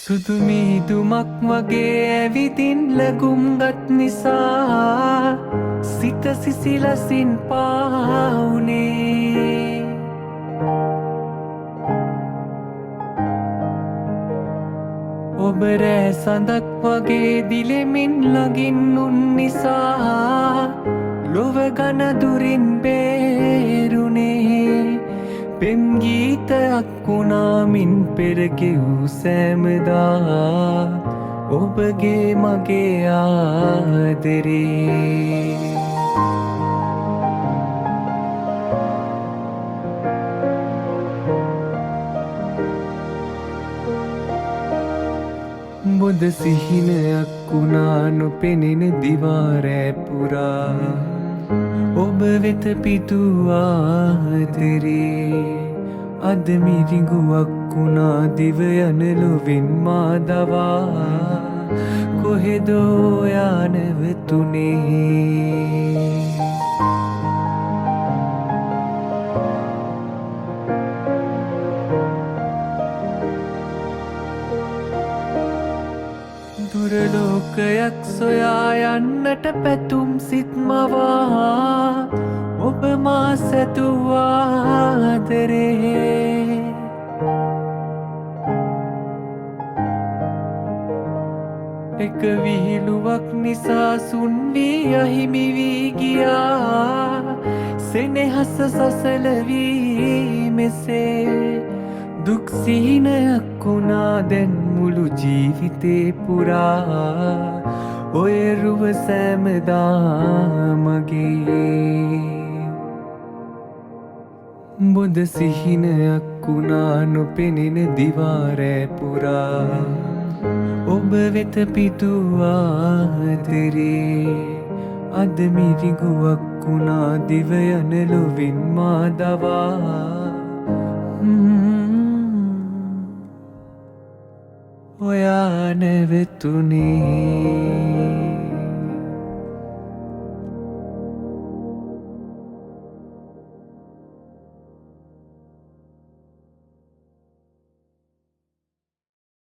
සුදුමීදුමක් වගේ ඇවිදින් ලැගුම්ගත් නිසා සිත සිසිලසින් පාවුනේ. ඔබ රෑ සඳක් වගේ දිලෙමින් ළඟින් උන් නිසා ලොව ගණදුරින් බේරුනේ. පෙම් ගීතයක් වුණාමින් පෙරකෙවූ සෑමදා ඔබගේ මගේ ආදරේ. බොද සිහිනයක් වුණා නොපෙනෙන දිවාරෑ පුරා ඔබ වෙත පිටූ ආදරේ. අද මිරිඟුවක් වුණා දිව යන ලොවින් මා දවා කොහෙදෝ යා නැවතුනේ. දුරලෝකයක් සොයා යන්නට පැතුම් සිත් මවා ඔබ මා සැදූ ආදරේ. එක විහිළුවක් නිසා සුන් වී අහිමි වී ගියා සෙනෙහස සසල වී මෙසේ. දුක් සිහිනයක් වුණා දැන් මුළු ජීවිතේ පුරා ඔය රුව සෑමදා මගේ. බොද සිහිනයක් වුණා නොපෙනෙන දිවාරෑ පුරා ඔබ වෙත පිටූ ආදරේ. අද මිරිඟුවක් වුණා දිව යන ලොවින් මා දවා ඔයා නැවතුනේ.